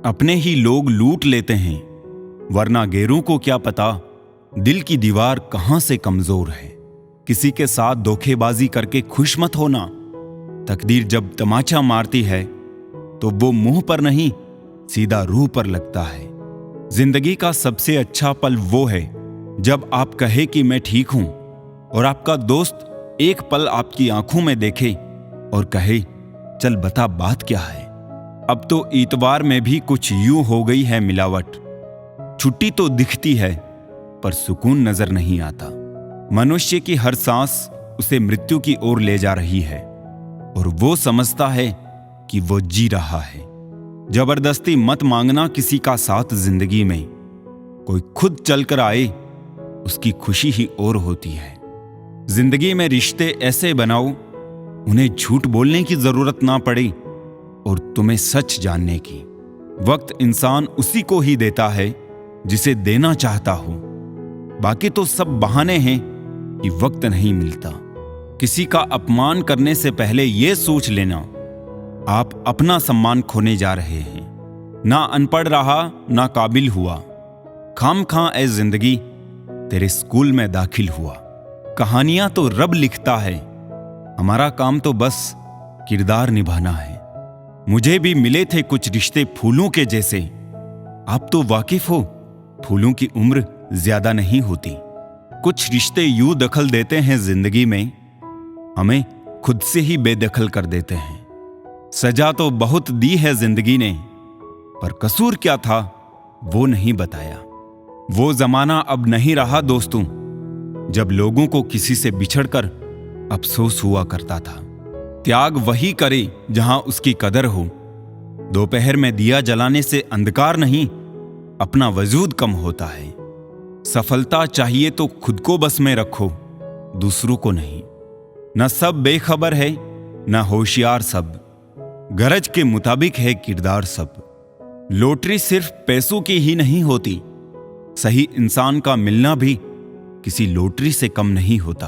अपने ही लोग लूट लेते हैं, वरना गैरों को क्या पता दिल की दीवार कहां से कमजोर है। किसी के साथ धोखेबाजी करके खुश मत होना। तकदीर जब तमाचा मारती है तो वो मुंह पर नहीं, सीधा रूह पर लगता है। जिंदगी का सबसे अच्छा पल वो है जब आप कहे कि मैं ठीक हूं और आपका दोस्त एक पल आपकी आंखों में देखे और कहे, चल बता बात क्या है। अब तो इतवार में भी कुछ यूं हो गई है मिलावट। छुट्टी तो दिखती है पर सुकून नजर नहीं आता। मनुष्य की हर सांस उसे मृत्यु की ओर ले जा रही है और वो समझता है कि वो जी रहा है। जबरदस्ती मत मांगना किसी का साथ जिंदगी में। कोई खुद चलकर आए, उसकी खुशी ही और होती है। जिंदगी में रिश्ते ऐसे बनाओ उन्हें झूठ बोलने की जरूरत ना पड़े और तुम्हें सच जानने की। वक्त इंसान उसी को ही देता है जिसे देना चाहता हो। बाकी तो सब बहाने हैं कि वक्त नहीं मिलता। किसी का अपमान करने से पहले यह सोच लेना, आप अपना सम्मान खोने जा रहे हैं। ना अनपढ़ रहा ना काबिल हुआ, खामखां ए जिंदगी तेरे स्कूल में दाखिल हुआ। कहानियां तो रब लिखता है, हमारा काम तो बस किरदार निभाना है। मुझे भी मिले थे कुछ रिश्ते फूलों के जैसे। आप तो वाकिफ हो, फूलों की उम्र ज्यादा नहीं होती। कुछ रिश्ते यूं दखल देते हैं जिंदगी में, हमें खुद से ही बेदखल कर देते हैं। सजा तो बहुत दी है जिंदगी ने, पर कसूर क्या था वो नहीं बताया। वो जमाना अब नहीं रहा दोस्तों, जब लोगों को किसी से बिछड़कर अफसोस हुआ करता था। त्याग वही करे जहां उसकी कदर हो। दोपहर में दिया जलाने से अंधकार नहीं, अपना वजूद कम होता है। सफलता चाहिए तो खुद को बस में रखो, दूसरों को नहीं। न सब बेखबर है न होशियार सब, गरज के मुताबिक है किरदार सब। लॉटरी सिर्फ पैसों की ही नहीं होती, सही इंसान का मिलना भी किसी लॉटरी से कम नहीं होता।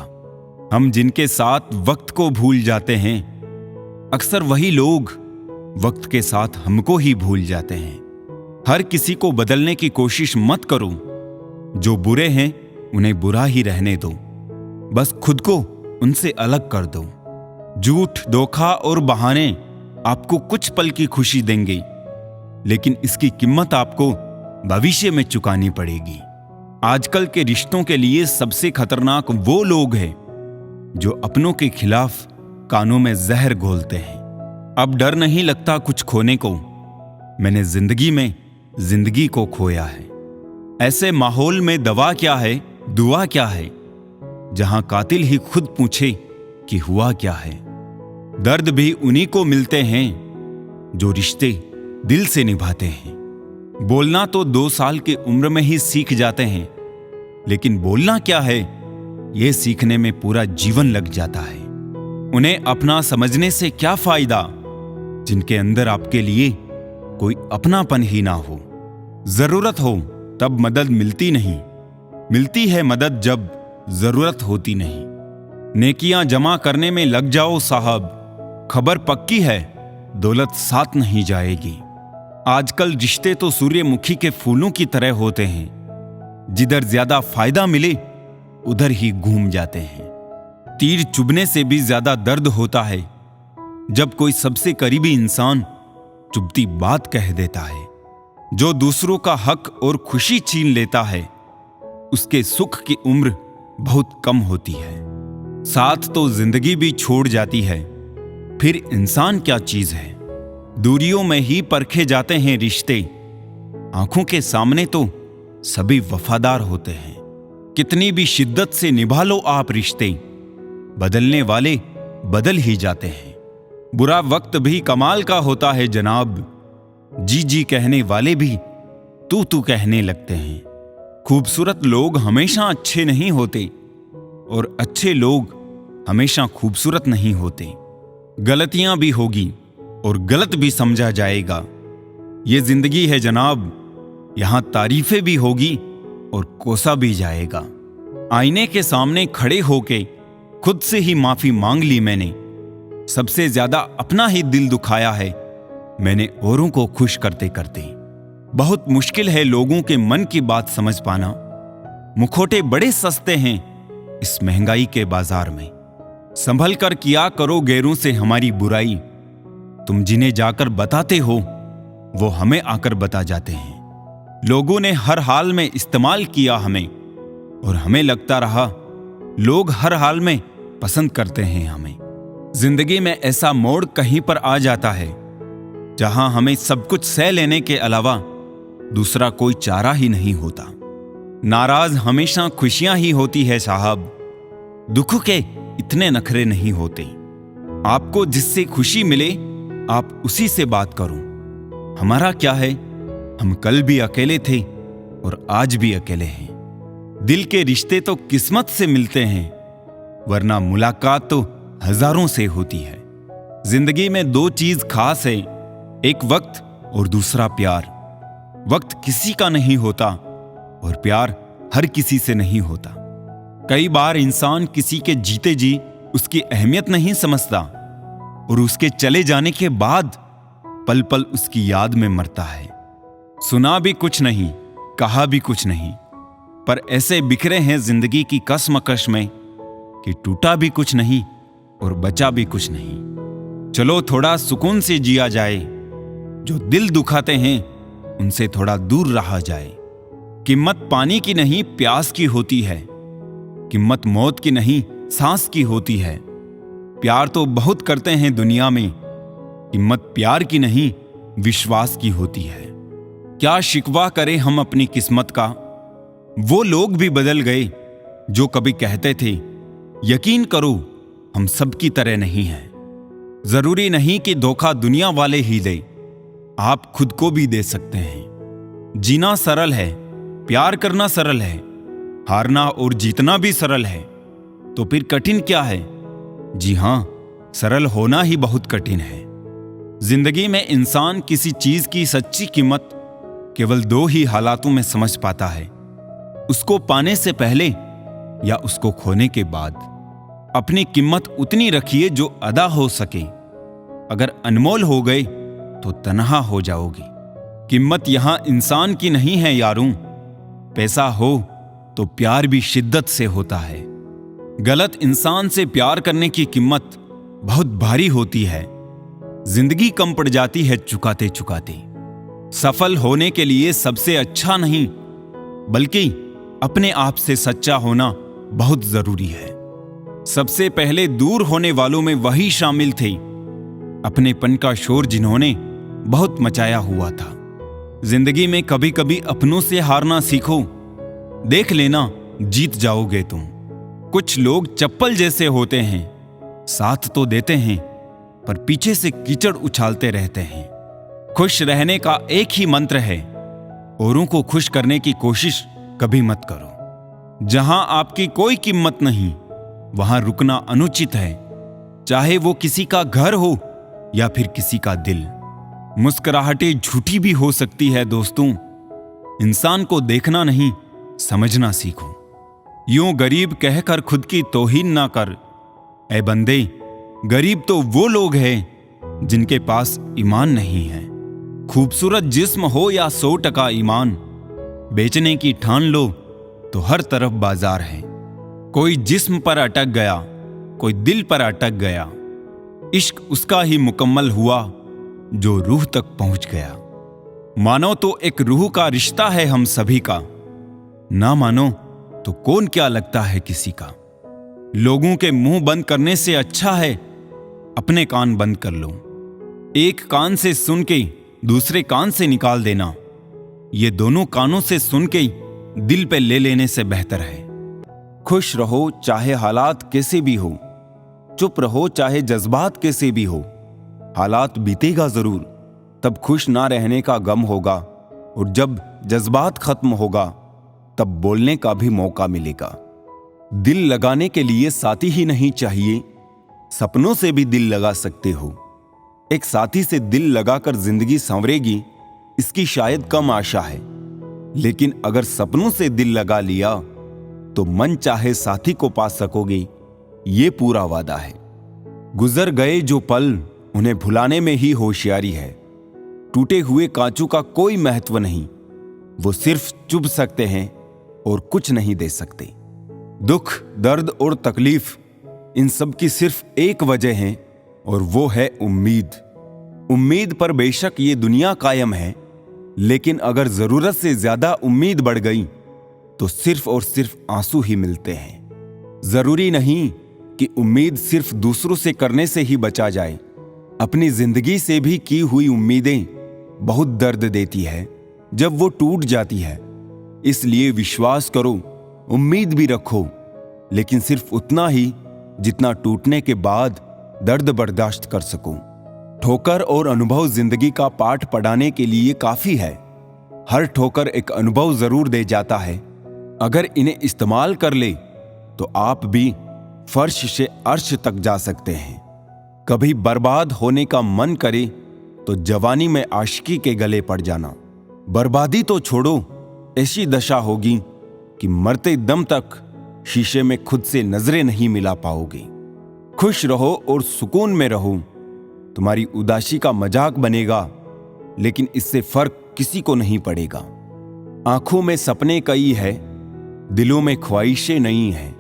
हम जिनके साथ वक्त को भूल जाते हैं, अक्सर वही लोग वक्त के साथ हमको ही भूल जाते हैं। हर किसी को बदलने की कोशिश मत करो। जो बुरे हैं उन्हें बुरा ही रहने दो, बस खुद को उनसे अलग कर दो। झूठ, धोखा और बहाने आपको कुछ पल की खुशी देंगे, लेकिन इसकी कीमत आपको भविष्य में चुकानी पड़ेगी। आजकल के रिश्तों के लिए सबसे खतरनाक वो लोग हैं जो अपनों के खिलाफ कानों में जहर घोलते हैं। अब डर नहीं लगता कुछ खोने को, मैंने जिंदगी में जिंदगी को खोया है। ऐसे माहौल में दवा क्या है, दुआ क्या है, जहां कातिल ही खुद पूछे कि हुआ क्या है। दर्द भी उन्हीं को मिलते हैं जो रिश्ते दिल से निभाते हैं। बोलना तो 2 साल की उम्र में ही सीख जाते हैं, लेकिन बोलना क्या है यह सीखने में पूरा जीवन लग जाता है। उन्हें अपना समझने से क्या फायदा जिनके अंदर आपके लिए कोई अपनापन ही ना हो। जरूरत हो तब मदद मिलती नहीं, मिलती है मदद जब जरूरत होती नहीं। नेकियां जमा करने में लग जाओ साहब, खबर पक्की है दौलत साथ नहीं जाएगी। आजकल रिश्ते तो सूर्यमुखी के फूलों की तरह होते हैं, जिधर ज्यादा फायदा मिले उधर ही घूम जाते हैं। तीर चुभने से भी ज्यादा दर्द होता है जब कोई सबसे करीबी इंसान चुभती बात कह देता है। जो दूसरों का हक और खुशी छीन लेता है, उसके सुख की उम्र बहुत कम होती है। साथ तो जिंदगी भी छोड़ जाती है, फिर इंसान क्या चीज है। दूरियों में ही परखे जाते हैं रिश्ते, आंखों के सामने तो सभी वफादार होते हैं। कितनी भी शिद्दत से निभा लो आप रिश्ते, बदलने वाले बदल ही जाते हैं। बुरा वक्त भी कमाल का होता है जनाब, जी जी कहने वाले भी तू तू कहने लगते हैं। खूबसूरत लोग हमेशा अच्छे नहीं होते और अच्छे लोग हमेशा खूबसूरत नहीं होते। गलतियां भी होगी और गलत भी समझा जाएगा। ये जिंदगी है जनाब, यहां तारीफें भी होगी और कोसा भी जाएगा। आईने के सामने खड़े होके खुद से ही माफी मांग ली मैंने। सबसे ज्यादा अपना ही दिल दुखाया है मैंने औरों को खुश करते करते। बहुत मुश्किल है लोगों के मन की बात समझ पाना। मुखौटे बड़े सस्ते हैं इस महंगाई के बाजार में। संभल कर किया करो गैरों से हमारी बुराई। तुम जिन्हें जाकर बताते हो वो हमें आकर बता जाते हैं। लोगों ने हर हाल में इस्तेमाल किया हमें, और हमें लगता रहा लोग हर हाल में पसंद करते हैं हमें। जिंदगी में ऐसा मोड़ कहीं पर आ जाता है जहां हमें सब कुछ सह लेने के अलावा दूसरा कोई चारा ही नहीं होता। नाराज हमेशा खुशियां ही होती है साहब, दुख के इतने नखरे नहीं होते। आपको जिससे खुशी मिले आप उसी से बात करो। हमारा क्या है, हम कल भी अकेले थे और आज भी अकेले हैं। दिल के रिश्ते तो किस्मत से मिलते हैं, वरना मुलाकात तो हजारों से होती है। जिंदगी में दो चीज खास है, एक वक्त और दूसरा प्यार। वक्त किसी का नहीं होता और प्यार हर किसी से नहीं होता। कई बार इंसान किसी के जीते जी उसकी अहमियत नहीं समझता और उसके चले जाने के बाद पल पल उसकी याद में मरता है। सुना भी कुछ नहीं, कहा भी कुछ नहीं, पर ऐसे बिखरे हैं जिंदगी की कसमकश में कि टूटा भी कुछ नहीं और बचा भी कुछ नहीं। चलो थोड़ा सुकून से जिया जाए, जो दिल दुखाते हैं उनसे थोड़ा दूर रहा जाए। कीमत पानी की नहीं प्यास की होती है, कीमत मौत की नहीं सांस की होती है। प्यार तो बहुत करते हैं दुनिया में, कीमत प्यार की नहीं विश्वास की होती है। क्या शिकवा करें हम अपनी किस्मत का, वो लोग भी बदल गए जो कभी कहते थे यकीन करो हम सबकी तरह नहीं हैं। जरूरी नहीं कि धोखा दुनिया वाले ही दे, आप खुद को भी दे सकते हैं। जीना सरल है, प्यार करना सरल है, हारना और जीतना भी सरल है, तो फिर कठिन क्या है? जी हां, सरल होना ही बहुत कठिन है। जिंदगी में इंसान किसी चीज की सच्ची कीमत केवल दो ही हालातों में समझ पाता है, उसको पाने से पहले या उसको खोने के बाद। अपनी कीमत उतनी रखिए जो अदा हो सके, अगर अनमोल हो गए तो तन्हा हो जाओगी। कीमत यहां इंसान की नहीं है यारों, पैसा हो तो प्यार भी शिद्दत से होता है। गलत इंसान से प्यार करने की कीमत बहुत भारी होती है, जिंदगी कम पड़ जाती है चुकाते चुकाते। सफल होने के लिए सबसे अच्छा नहीं बल्कि अपने आप से सच्चा होना बहुत जरूरी है। सबसे पहले दूर होने वालों में वही शामिल थे अपनेपन का शोर जिन्होंने बहुत मचाया हुआ था। जिंदगी में कभी कभी अपनों से हारना सीखो, देख लेना जीत जाओगे तुम। कुछ लोग चप्पल जैसे होते हैं, साथ तो देते हैं पर पीछे से कीचड़ उछालते रहते हैं। खुश रहने का एक ही मंत्र है, औरों को खुश करने की कोशिश कभी मत करो। जहां आपकी कोई कीमत नहीं वहां रुकना अनुचित है, चाहे वो किसी का घर हो या फिर किसी का दिल। मुस्कुराहटें झूठी भी हो सकती है दोस्तों, इंसान को देखना नहीं समझना सीखो। यूं गरीब कहकर खुद की तौहीन ना कर, ऐ बंदे गरीब तो वो लोग हैं जिनके पास ईमान नहीं है। खूबसूरत जिस्म हो या 100% ईमान, बेचने की ठान लो तो हर तरफ बाजार है। कोई जिस्म पर अटक गया, कोई दिल पर अटक गया, इश्क उसका ही मुकम्मल हुआ जो रूह तक पहुंच गया। मानो तो एक रूह का रिश्ता है हम सभी का, ना मानो तो कौन क्या लगता है किसी का। लोगों के मुंह बंद करने से अच्छा है अपने कान बंद कर लो। एक कान से सुन के दूसरे कान से निकाल देना, ये दोनों कानों से सुन के दिल पे ले लेने से बेहतर है। खुश रहो चाहे हालात कैसे भी हो, चुप रहो चाहे जज्बात कैसे भी हो। हालात बीतेगा जरूर, तब खुश ना रहने का गम होगा, और जब जज्बात खत्म होगा तब बोलने का भी मौका मिलेगा। दिल लगाने के लिए साथी ही नहीं चाहिए, सपनों से भी दिल लगा सकते हो। एक साथी से दिल लगाकर जिंदगी संवरेगी इसकी शायद कम आशा है, लेकिन अगर सपनों से दिल लगा लिया तो मन चाहे साथी को पा सकोगे, ये पूरा वादा है। गुजर गए जो पल उन्हें भुलाने में ही होशियारी है। टूटे हुए कांचों का कोई महत्व नहीं, वो सिर्फ चुभ सकते हैं और कुछ नहीं दे सकते। दुख, दर्द और तकलीफ, इन सब की सिर्फ एक वजह है और वो है उम्मीद। उम्मीद पर बेशक ये दुनिया कायम है, लेकिन अगर जरूरत से ज्यादा उम्मीद बढ़ गई तो सिर्फ और सिर्फ आंसू ही मिलते हैं। जरूरी नहीं कि उम्मीद सिर्फ दूसरों से करने से ही बचा जाए। अपनी जिंदगी से भी की हुई उम्मीदें बहुत दर्द देती है जब वो टूट जाती है। इसलिए विश्वास करो, उम्मीद भी रखो, लेकिन सिर्फ उतना ही जितना टूटने के बाद दर्द बर्दाश्त कर सको। ठोकर और अनुभव जिंदगी का पाठ पढ़ाने के लिए काफी है। हर ठोकर एक अनुभव जरूर दे जाता है। अगर इन्हें इस्तेमाल कर ले तो आप भी फर्श से अर्श तक जा सकते हैं। कभी बर्बाद होने का मन करे तो जवानी में आशिकी के गले पड़ जाना। बर्बादी तो छोड़ो, ऐसी दशा होगी कि मरते दम तक शीशे में खुद से नजरें नहीं मिला पाओगे। खुश रहो और सुकून में रहो। तुम्हारी उदासी का मजाक बनेगा, लेकिन इससे फर्क किसी को नहीं पड़ेगा। आंखों में सपने कई है, दिलों में ख्वाहिशें नहीं हैं।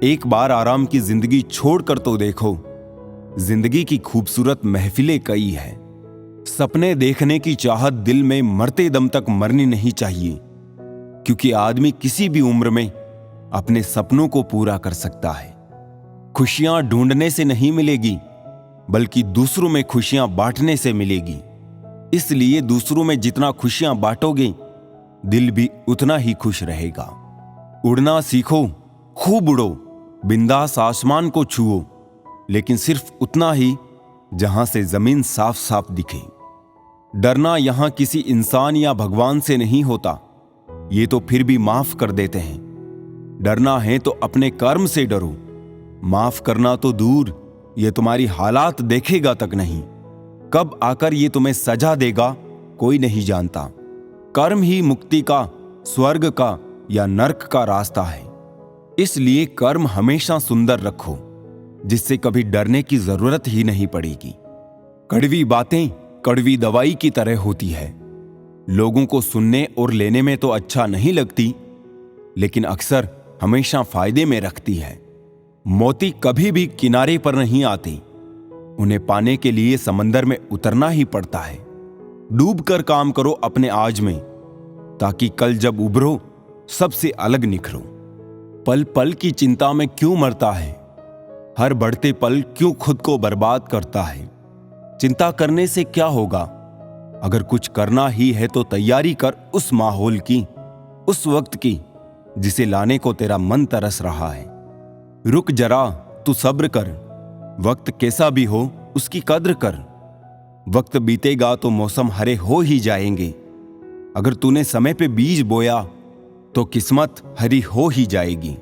एक बार आराम की जिंदगी छोड़कर तो देखो, जिंदगी की खूबसूरत महफिलें कई है। सपने देखने की चाहत दिल में मरते दम तक मरनी नहीं चाहिए, क्योंकि आदमी किसी भी उम्र में अपने सपनों को पूरा कर सकता है। खुशियां ढूंढने से नहीं मिलेगी, बल्कि दूसरों में खुशियां बांटने से मिलेगी। इसलिए दूसरों में जितना खुशियां बांटोगे, दिल भी उतना ही खुश रहेगा। उड़ना सीखो, खूब उड़ो, बिंदास आसमान को छुओ, लेकिन सिर्फ उतना ही जहां से जमीन साफ साफ दिखे। डरना यहां किसी इंसान या भगवान से नहीं होता, ये तो फिर भी माफ कर देते हैं। डरना है तो अपने कर्म से डरो। माफ करना तो दूर, ये तुम्हारी हालात देखेगा तक नहीं। कब आकर ये तुम्हें सजा देगा कोई नहीं जानता। कर्म ही मुक्ति का, स्वर्ग का या नर्क का रास्ता है। इसलिए कर्म हमेशा सुंदर रखो, जिससे कभी डरने की जरूरत ही नहीं पड़ेगी। कड़वी बातें कड़वी दवाई की तरह होती है। लोगों को सुनने और लेने में तो अच्छा नहीं लगती, लेकिन अक्सर हमेशा फायदे में रखती है। मोती कभी भी किनारे पर नहीं आते, उन्हें पाने के लिए समंदर में उतरना ही पड़ता है। डूब कर काम करो अपने आज में, ताकि कल जब उभरो सबसे अलग निखरो। पल पल की चिंता में क्यों मरता है, हर बढ़ते पल क्यों खुद को बर्बाद करता है। चिंता करने से क्या होगा, अगर कुछ करना ही है तो तैयारी कर उस माहौल की, उस वक्त की जिसे लाने को तेरा मन तरस रहा है। रुक जरा, तू सब्र कर, वक्त कैसा भी हो उसकी कद्र कर। वक्त बीतेगा तो मौसम हरे हो ही जाएंगे। अगर तूने समय पे बीज बोया तो किस्मत हरी हो ही जाएगी।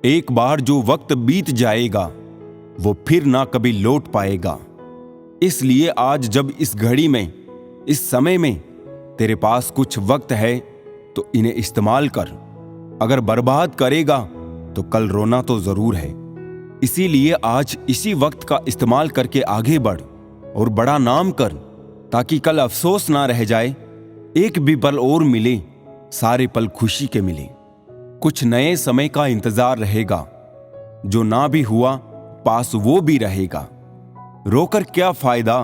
एक बार जो वक्त बीत जाएगा वो फिर ना कभी लौट पाएगा। इसलिए आज जब इस घड़ी में, इस समय में तेरे पास कुछ वक्त है तो इन्हें इस्तेमाल कर। अगर बर्बाद करेगा तो कल रोना तो जरूर है। इसीलिए आज इसी वक्त का इस्तेमाल करके आगे बढ़ और बड़ा नाम कर, ताकि कल अफसोस ना रह जाए। एक भी पल और मिले, सारे पल खुशी के मिले। कुछ नए समय का इंतजार रहेगा, जो ना भी हुआ पास वो भी रहेगा। रोकर क्या फायदा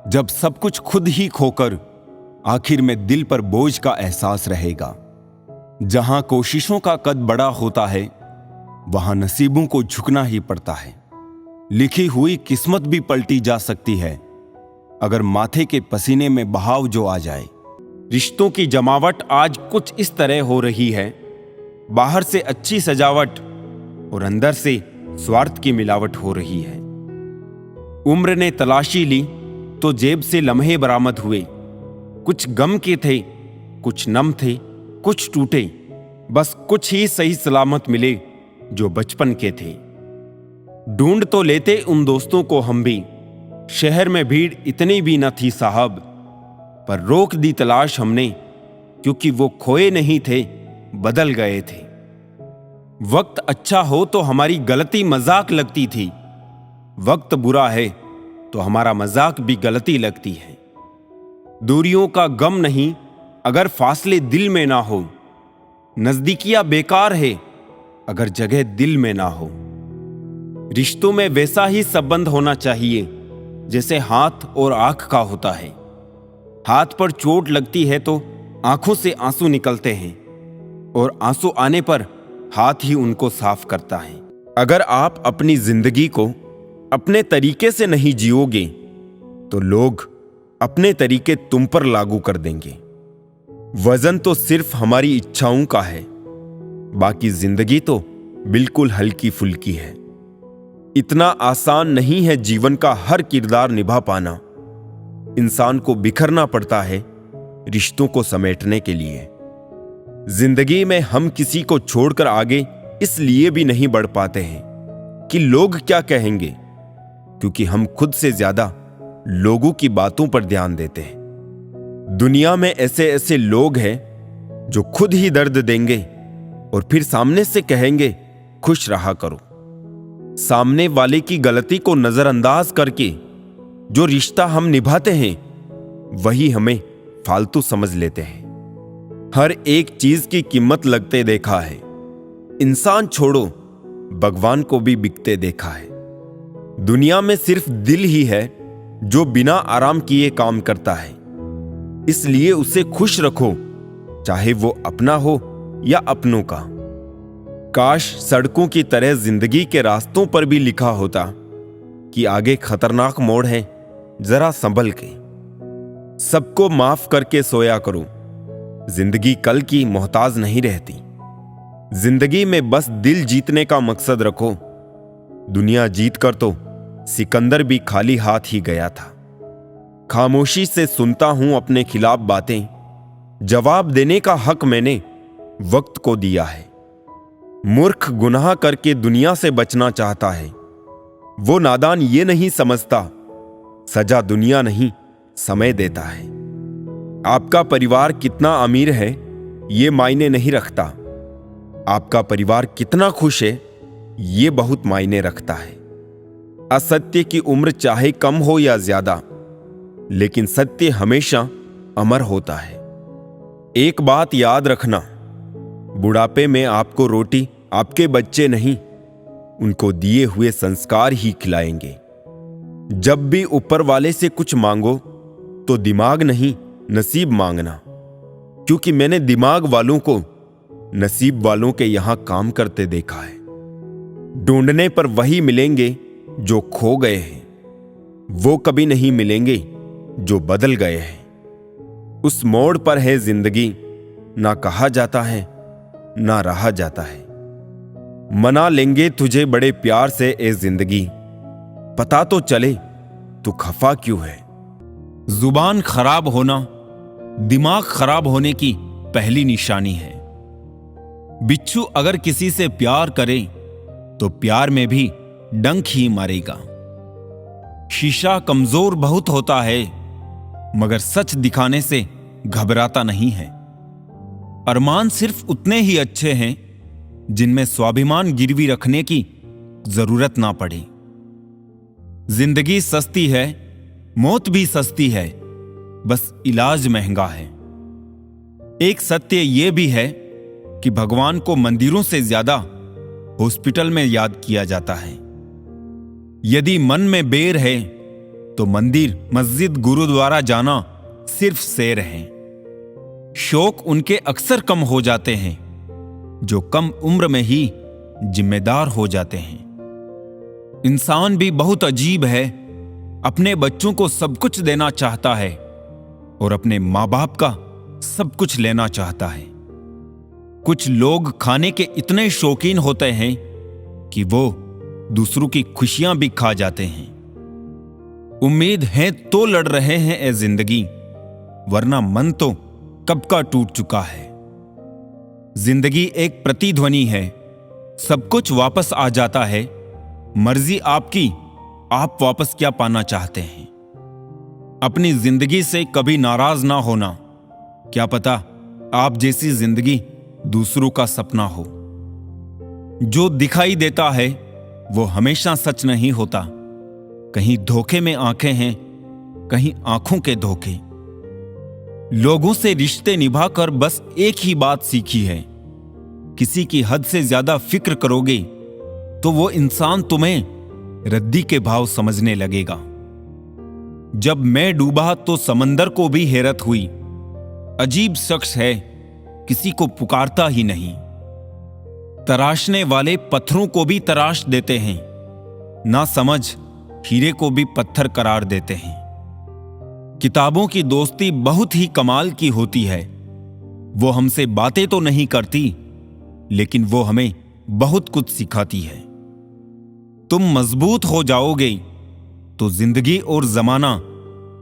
जब सब कुछ खुद ही खोकर आखिर में दिल पर बोझ का एहसास रहेगा। जहां कोशिशों का कद बड़ा होता है, वहां नसीबों को झुकना ही पड़ता है। लिखी हुई किस्मत भी पलटी जा सकती है, अगर माथे के पसीने में बहाव जो आ जाए। रिश्तों की जमावट आज कुछ इस तरह हो रही है, बाहर से अच्छी सजावट और अंदर से स्वार्थ की मिलावट हो रही है। उम्र ने तलाशी ली तो जेब से लम्हे बरामद हुए। कुछ गम के थे, कुछ नम थे, कुछ टूटे, बस कुछ ही सही सलामत मिले जो बचपन के थे। ढूंढ तो लेते उन दोस्तों को हम भी, शहर में भीड़ इतनी भी न थी साहब, पर रोक दी तलाश हमने, क्योंकि वो खोए नहीं थे, बदल गए थे। वक्त अच्छा हो तो हमारी गलती मजाक लगती थी, वक्त बुरा है तो हमारा मजाक भी गलती लगती है। दूरियों का गम नहीं अगर फासले दिल में ना हो। नजदीकियां बेकार है अगर जगह दिल में ना हो। रिश्तों में वैसा ही संबंध होना चाहिए जैसे हाथ और आंख का होता है। हाथ पर चोट लगती है तो आंखों से आंसू निकलते हैं और आंसू आने पर हाथ ही उनको साफ करता है। अगर आप अपनी जिंदगी को अपने तरीके से नहीं जियोगे तो लोग अपने तरीके तुम पर लागू कर देंगे। वजन तो सिर्फ हमारी इच्छाओं का है, बाकी जिंदगी तो बिल्कुल हल्की फुल्की है। इतना आसान नहीं है जीवन का हर किरदार निभा पाना। इंसान को बिखरना पड़ता है रिश्तों को समेटने के लिए। जिंदगी में हम किसी को छोड़कर आगे इसलिए भी नहीं बढ़ पाते हैं कि लोग क्या कहेंगे, क्योंकि हम खुद से ज्यादा लोगों की बातों पर ध्यान देते हैं। दुनिया में ऐसे ऐसे लोग हैं जो खुद ही दर्द देंगे और फिर सामने से कहेंगे खुश रहा करो। सामने वाले की गलती को नजरअंदाज करके जो रिश्ता हम निभाते हैं वही हमें फालतू समझ लेते हैं। हर एक चीज की कीमत लगते देखा है। इंसान छोड़ो, भगवान को भी बिकते देखा है। दुनिया में सिर्फ दिल ही है जो बिना आराम किए काम करता है, इसलिए उसे खुश रखो, चाहे वो अपना हो या अपनों का। काश सड़कों की तरह जिंदगी के रास्तों पर भी लिखा होता कि आगे खतरनाक मोड़ है, जरा संभल के। सबको माफ करके सोया करो, जिंदगी कल की मोहताज नहीं रहती। जिंदगी में बस दिल जीतने का मकसद रखो। दुनिया जीत कर तो सिकंदर भी खाली हाथ ही गया था। खामोशी से सुनता हूं अपने खिलाफ बातें, जवाब देने का हक मैंने वक्त को दिया है। मूर्ख गुनाह करके दुनिया से बचना चाहता है, वो नादान ये नहीं समझता सजा दुनिया नहीं समय देता है। आपका परिवार कितना अमीर है ये मायने नहीं रखता, आपका परिवार कितना खुश है ये बहुत मायने रखता है। असत्य की उम्र चाहे कम हो या ज्यादा, लेकिन सत्य हमेशा अमर होता है। एक बात याद रखना, बुढ़ापे में आपको रोटी आपके बच्चे नहीं, उनको दिए हुए संस्कार ही खिलाएंगे। जब भी ऊपर वाले से कुछ मांगो तो दिमाग नहीं नसीब मांगना, क्योंकि मैंने दिमाग वालों को नसीब वालों के यहां काम करते देखा है। ढूंढने पर वही मिलेंगे जो खो गए हैं, वो कभी नहीं मिलेंगे जो बदल गए हैं। उस मोड़ पर है जिंदगी, ना कहा जाता है ना रहा जाता है। मना लेंगे तुझे बड़े प्यार से ए जिंदगी, पता तो चले तू खफा क्यों है। जुबान खराब होना दिमाग खराब होने की पहली निशानी है। बिच्छू अगर किसी से प्यार करे तो प्यार में भी डंक ही मारेगा। शीशा कमजोर बहुत होता है मगर सच दिखाने से घबराता नहीं है। अरमान सिर्फ उतने ही अच्छे हैं जिनमें स्वाभिमान गिरवी रखने की जरूरत ना पड़े। जिंदगी सस्ती है, मौत भी सस्ती है, बस इलाज महंगा है। एक सत्य यह भी है कि भगवान को मंदिरों से ज्यादा हॉस्पिटल में याद किया जाता है। यदि मन में बेर है तो मंदिर, मस्जिद, गुरुद्वारा जाना सिर्फ सैर है। शौक उनके अक्सर कम हो जाते हैं जो कम उम्र में ही जिम्मेदार हो जाते हैं। इंसान भी बहुत अजीब है, अपने बच्चों को सब कुछ देना चाहता है और अपने माँ बाप का सब कुछ लेना चाहता है। कुछ लोग खाने के इतने शौकीन होते हैं कि वो दूसरों की खुशियां भी खा जाते हैं। उम्मीद है तो लड़ रहे हैं ए जिंदगी, वरना मन तो कब का टूट चुका है। जिंदगी एक प्रतिध्वनि है, सब कुछ वापस आ जाता है। मर्जी आपकी, आप वापस क्या पाना चाहते हैं। अपनी जिंदगी से कभी नाराज ना होना, क्या पता आप जैसी जिंदगी दूसरों का सपना हो। जो दिखाई देता है वो हमेशा सच नहीं होता। कहीं धोखे में आंखें हैं, कहीं आंखों के धोखे। लोगों से रिश्ते निभाकर बस एक ही बात सीखी है, किसी की हद से ज्यादा फिक्र करोगे तो वो इंसान तुम्हें रद्दी के भाव समझने लगेगा। जब मैं डूबा तो समंदर को भी हैरत हुई, अजीब शख्स है, किसी को पुकारता ही नहीं। तराशने वाले पत्थरों को भी तराश देते हैं, ना समझ हीरे को भी पत्थर करार देते हैं। किताबों की दोस्ती बहुत ही कमाल की होती है। वो हमसे बातें तो नहीं करती, लेकिन वो हमें बहुत कुछ सिखाती है। तुम मजबूत हो जाओगे तो जिंदगी और जमाना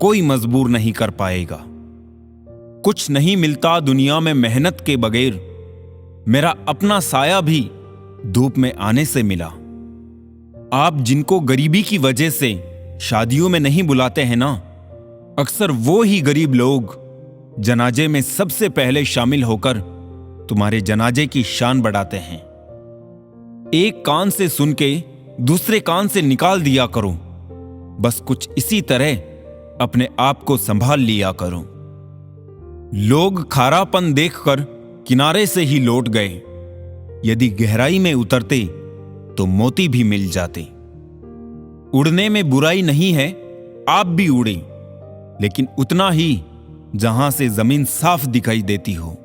कोई मजबूर नहीं कर पाएगा। कुछ नहीं मिलता दुनिया में मेहनत के बगैर। मेरा अपना साया भी धूप में आने से मिला। आप जिनको गरीबी की वजह से शादियों में नहीं बुलाते हैं ना, अक्सर वो ही गरीब लोग जनाजे में सबसे पहले शामिल होकर तुम्हारे जनाजे की शान बढ़ाते हैं। एक कान से सुन के दूसरे कान से निकाल दिया करो, बस कुछ इसी तरह अपने आप को संभाल लिया करो। लोग खारापन देखकर किनारे से ही लौट गए, यदि गहराई में उतरते तो मोती भी मिल जाते। उड़ने में बुराई नहीं है, आप भी उड़े, लेकिन उतना ही जहां से जमीन साफ दिखाई देती हो।